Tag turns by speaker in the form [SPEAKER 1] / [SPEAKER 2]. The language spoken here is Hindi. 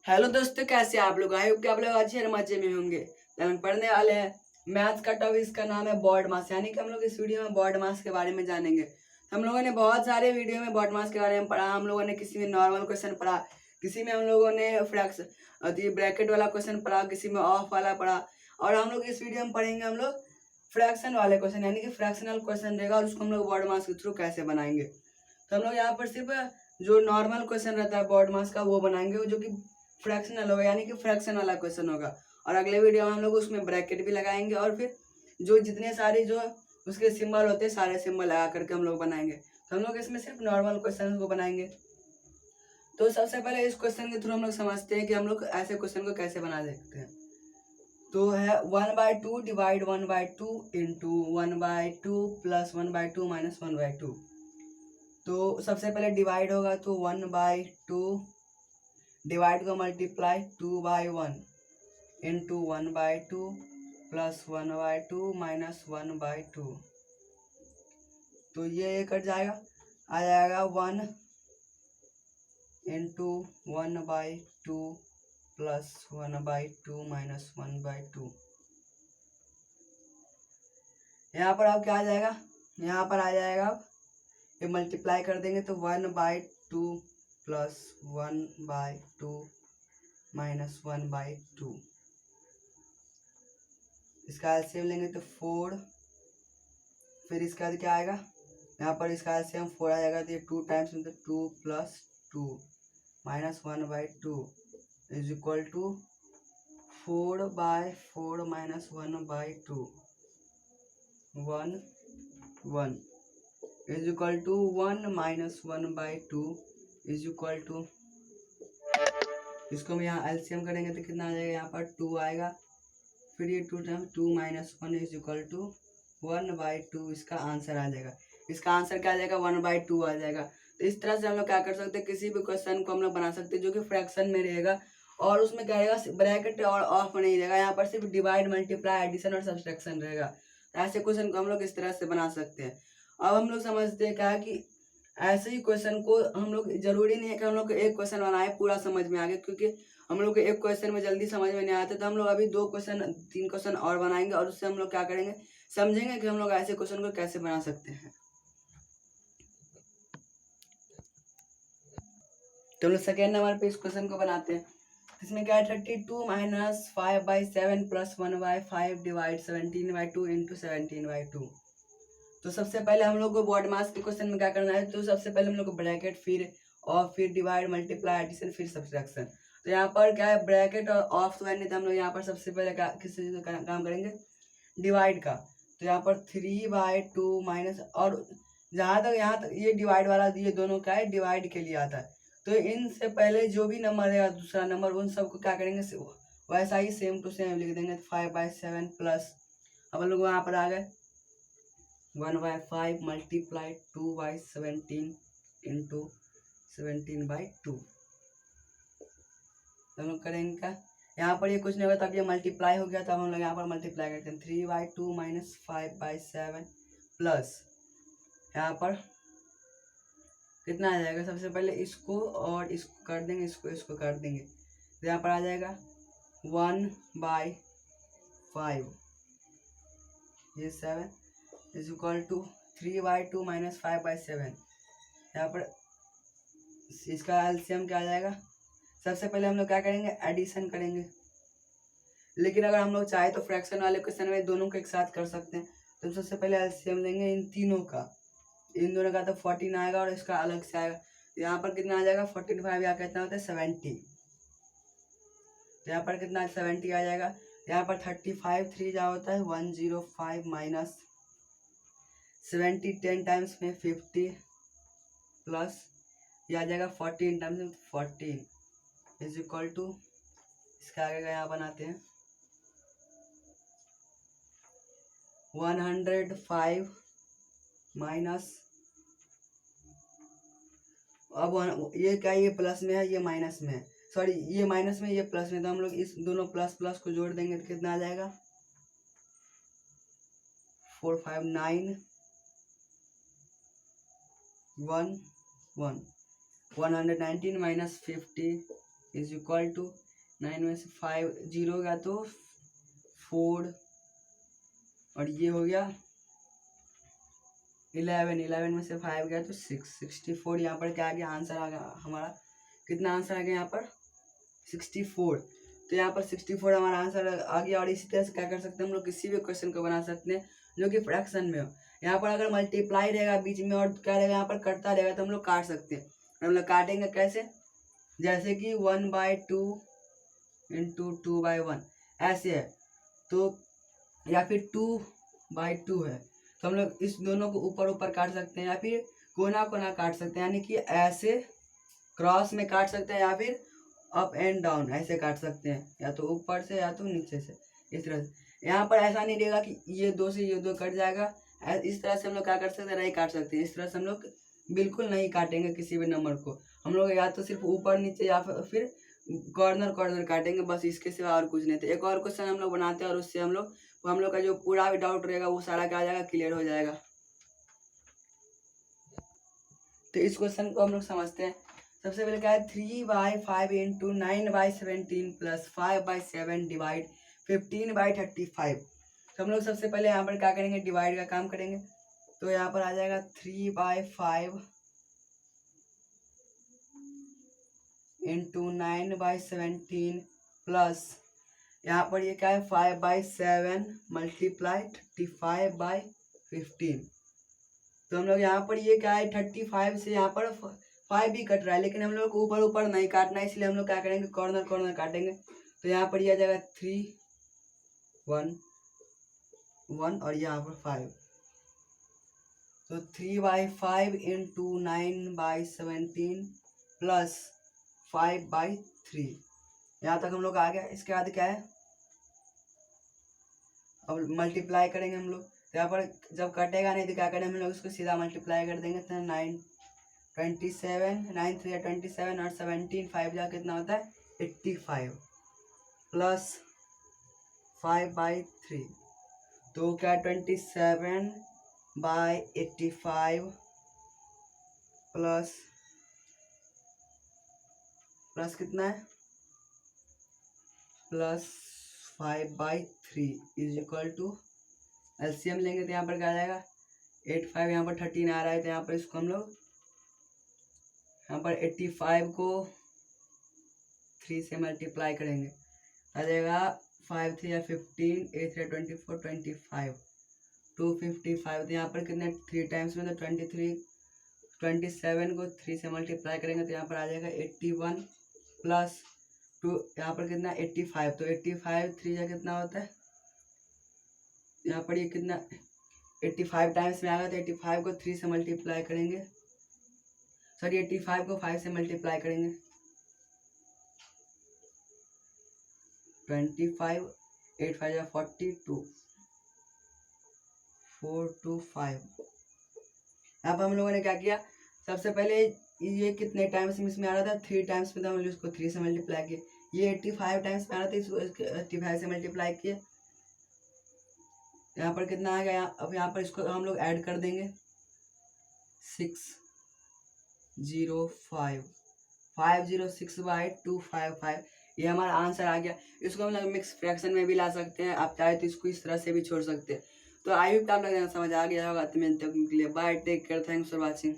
[SPEAKER 1] हेलो दोस्तों, कैसे आप लोग? आई होप कि आप लोग अच्छे मजे में होंगे। तो हम पढ़ने वाले हैं मैथ्स का टॉपिक, इसका नाम है बॉड मास। यानी कि हम लोग इस वीडियो में बॉड मास के बारे में जानेंगे। तो हम लोगों ने बहुत सारे वीडियो में बॉड मास के बारे में पढ़ा। हम लोगों ने किसी में नॉर्मल क्वेश्चन पढ़ा, किसी में हम लोगों ने फ्रैक्स ब्रैकेट वाला क्वेश्चन पढ़ा, किसी में ऑफ वाला पढ़ा। और हम लोग इस वीडियो में पढ़ेंगे हम लोग फ्रैक्शन वाले क्वेश्चन, यानी कि फ्रैक्शनल क्वेश्चन रहेगा और उसको हम लोग बॉड मास के थ्रू कैसे बनाएंगे। तो हम लोग यहाँ पर सिर्फ जो नॉर्मल क्वेश्चन रहता है बॉड मास का वो बनाएंगे, जो कि फ्रैक्शनल होगा, यानी कि फ्रैक्शन वाला क्वेश्चन होगा। और अगले वीडियो में हम लोग उसमें ब्रैकेट भी लगाएंगे और फिर जो जितने सारे जो उसके सिंबल होते हैं सारे सिंबल लगा करके हम लोग बनाएंगे। तो हम लोग इसमें सिर्फ नॉर्मल क्वेश्चन को बनाएंगे। तो सबसे पहले इस क्वेश्चन के थ्रू हम लोग समझते हैं कि हम लोग ऐसे क्वेश्चन को कैसे बना सकते हैं। तो है 1/2 डिवाइड 1/2 इंटू 1/2 प्लस 1/2 माइनस 1/2। तो सबसे पहले डिवाइड होगा तो 1/2 डिवाइड को मल्टीप्लाई 2/1 इंटू 1/2 प्लस 1/2 माइनस 1/2। तो ये कट जाएगा, आ जाएगा 1 इंटू 1/2 प्लस 1/2 माइनस 1/2। यहाँ पर अब क्या आ जाएगा, यहाँ पर आ जाएगा अब ये मल्टीप्लाई कर देंगे तो 1/2 प्लस 1/2 माइनस 1/2। इसका एलसीएम लेंगे तो 4। फिर इसके बाद क्या आएगा, यहाँ पर इसका एलसीएम 4 आ जाएगा तो ये 2 टाइम्स मतलब 2 plus 2 minus 1/2 is equal to 4/4 minus 1/2 1 1 is equal to 1 minus 1/2 is equal to, इसको हम यहाँ एलसीएम करेंगे तो कितना आ जाएगा, यहाँ पर 2 आएगा। फिर ये 2 time 2 minus 1 is equal to 1/2। इसका आंसर आ जाएगा। इसका आंसर क्या आ जाएगा, 1/2 आ जाएगा। तो इस तरह से हम लोग क्या कर सकते हैं, किसी भी क्वेश्चन को हम लोग बना सकते हैं जो कि फ्रैक्शन में रहेगा और उसमें क्या रहेगा, ब्रैकेट और ऑफ नहीं रहेगा। यहाँ पर सिर्फ डिवाइड मल्टीप्लाई एडिशन और सब्सट्रैक्शन रहेगा। तो ऐसे क्वेश्चन को हम लोग इस तरह से बना सकते हैं। अब हम लोग समझते हैं क्या कि ऐसे ही क्वेश्चन को हम लोग, जरूरी नहीं है कि हम लोग एक क्वेश्चन बनाए पूरा समझ में आ गया, क्योंकि हम लोग को एक क्वेश्चन में जल्दी समझ में नहीं आते। तो हम लोग अभी 2 क्वेश्चन 3 क्वेश्चन और बनाएंगे और उससे हम लोग क्या करेंगे, समझेंगे कि हम लोग ऐसे क्वेश्चन को कैसे बना सकते हैं। तो हम लोग सेकेंड नंबर पे इस क्वेश्चन को बनाते हैं। इसमें क्या है, 32 माइनस 5/7 प्लस 1/5 डिवाइड 17/2 इंटू 17/2। तो सबसे पहले हम लोग को बॉड मास के क्वेश्चन में क्या करना है, तो सबसे पहले हम लोग को ब्रैकेट, फिर ऑफ, फिर डिवाइड मल्टीप्लाई एडिशन, फिर सब्सट्रैक्शन। तो यहाँ पर क्या है, ब्रैकेट और ऑफ तो है नहीं, तो हम लोग यहाँ पर सबसे पहले किस चीज़ का काम करेंगे, डिवाइड का। तो यहाँ पर 3/2 माइनस, और जहाँ तक यहाँ तक ये डिवाइड वाला ये दोनों का है, डिवाइड के लिए आता है। तो इनसे पहले जो भी नंबर रहेगा, दूसरा नंबर, उन सबको क्या करेंगे, वैसा ही सेम टू सेम लिख देंगे। 5/7 प्लस, अब हम लोग वहाँ पर आ गए 1/5 मल्टीप्लाई 2/17 इंटू 17/2। तो हम लोग करेंगे क्या, यहाँ पर ये कुछ नहीं होगा, तब ये मल्टीप्लाई हो गया, तब हम लोग यहाँ पर मल्टीप्लाई करते हैं 3/2 माइनस 5/7 प्लस, यहाँ पर कितना आ जाएगा, सबसे पहले इसको और इसको कर देंगे, इसको कर देंगे। तो यहाँ पर आ जाएगा 1/5 ये 7 इज इक्वल टू 3/2 माइनस 5/7। यहाँ पर इसका एलसीएम क्या आ जाएगा, सबसे पहले हम लोग क्या करेंगे, एडिशन करेंगे। लेकिन अगर हम लोग चाहे तो फ्रैक्शन वाले क्वेश्चन में दोनों को एक साथ कर सकते हैं। तो सबसे पहले एलसीएम लेंगे इन तीनों का, इन दोनों का तो 14 आएगा और इसका अलग से आएगा। तो यहाँ पर कितना आ जाएगा, 45 या कितना होता है 70। तो यहाँ पर कितना 70 आ जाएगा। यहाँ पर 35 3 जा होता है 105 माइनस 70 10 टाइम्स में 50 प्लस ये आ जाएगा 14 टाइम्स में 14 इज इक्वल टू, इसका आगे का यहाँ बनाते हैं 105 माइनस, अब ये क्या, ये प्लस में है ये माइनस में है, सॉरी ये माइनस में ये प्लस में। तो हम लोग इस दोनों प्लस प्लस को जोड़ देंगे तो कितना आ जाएगा, 4 5 9 1 1 119 माइनस 50 इज इक्वल टू 9 में से 5 जीरो हो गया तो 4 और ये हो गया 11 में से 5 गया तो 64। यहाँ पर क्या आ गया आंसर आ गया हमारा, कितना आंसर आ गया यहाँ पर 64। तो यहाँ पर 64 हमारा आंसर आ गया। और इसी तरह से क्या कर सकते हैं हम लोग, किसी भी क्वेश्चन को बना सकते हैं जो कि फ्रैक्शन में हो। यहाँ पर अगर मल्टीप्लाई रहेगा बीच में और क्या रहेगा यहाँ पर कटता रहेगा तो हम लोग काट सकते हैं। हम लोग काटेंगे कैसे, जैसे कि 1/2 इंटू 2/1 ऐसे है तो, या फिर 2/2 है तो हम लोग इस दोनों को ऊपर ऊपर काट सकते हैं या फिर कोना कोना काट सकते हैं, यानी कि ऐसे क्रॉस में काट सकते हैं या फिर अप एंड डाउन ऐसे काट सकते हैं, या तो ऊपर से या तो नीचे से, इस तरह से। यहाँ पर ऐसा नहीं रहेगा कि ये दो से ये दो कट जाएगा, इस तरह से हम लोग क्या कर सकते हैं, नहीं काट सकते हैं। इस तरह से हम लोग बिल्कुल नहीं काटेंगे किसी भी नंबर को, हम लोग या तो सिर्फ ऊपर नीचे या फिर कॉर्नर कॉर्नर काटेंगे, बस इसके सिवा और कुछ नहीं। तो एक और क्वेश्चन हम लोग बनाते हैं और उससे हम लोग का जो पूरा भी डाउट रहेगा वो सारा क्या हो जाएगा, क्लियर हो जाएगा। तो इस क्वेश्चन को हम लोग समझते हैं। सबसे पहले क्या है, 3/5 इंटू 9/17 प्लस 5/7 डिवाइड 15/35। तो हम लोग सबसे पहले यहाँ पर क्या करेंगे, डिवाइड का काम करेंगे। तो यहाँ पर आ जाएगा 3/5 इंटू 9/17 प्लस यहाँ पर ये क्या है 5/7 मल्टीप्लाई 35/15। तो हम लोग यहाँ पर ये क्या है 35 से यहाँ पर 5 भी कट रहा है, लेकिन हम लोग को ऊपर ऊपर नहीं काटना है, इसलिए हम लोग क्या करेंगे, कॉर्नर कॉर्नर काटेंगे। तो यहाँ पर यह आ जाएगा 3 1 1 और यहाँ पर 5। तो 3/5 इंटू 9/17 प्लस 5/3। यहाँ तक हम लोग आ गया। इसके बाद क्या है, अब मल्टीप्लाई करेंगे हम लोग। तो यहाँ पर जब कटेगा नहीं तो क्या करेंगे हम लोग, इसको सीधा मल्टीप्लाई कर देंगे। तो 9 27 9 3 27 और 17 5 जा कितना होता है 85 प्लस 5/3। तो क्या 27/85 प्लस कितना है plus 5/3 is equal to, LCM लेंगे तो यहाँ पर क्या आ जाएगा 85, यहाँ पर 13 आ रहा है तो यहाँ पर इसको हम लोग यहाँ पर 85 को 3 से मल्टीप्लाई करेंगे, आ जाएगा 5 3 15 8 3 24 25 255। तो यहाँ पर कितने 3 टाइम्स में तो 23 27 को 3 से मल्टीप्लाई करेंगे तो यहाँ पर आ जाएगा 81 प्लस 2 यहाँ पर कितना 85। तो 85 3 या कितना होता है, यहाँ पर ये कितना 85 टाइम्स में आएगा तो 85 को 3 से मल्टीप्लाई करेंगे, सॉरी 85 को 5 से मल्टीप्लाई करेंगे 25 8 5 या 42 425। यहाँ पर हम लोगों ने क्या किया, सबसे पहले ये कितने टाइम्स में इसमें आ रहा था 3 टाइम्स में, तो हम लोग इसको 3 से मल्टीप्लाई किए। ये 85 टाइम्स में आ रहा था, इसको 85 से मल्टीप्लाई किए। यहाँ पर कितना आ गया, अब यहाँ पर इसको हम लोग ऐड कर देंगे 605 506/255। ये हमारा आंसर आ गया। इसको हम लोग मिक्स फ्रैक्शन में भी ला सकते हैं, आप चाहे तो इसको इस तरह से भी छोड़ सकते हैं। तो आई होप आप लोग समझ आ गया होगा। तो मिलते हैं के लिए, bye, take care, thanks for watching.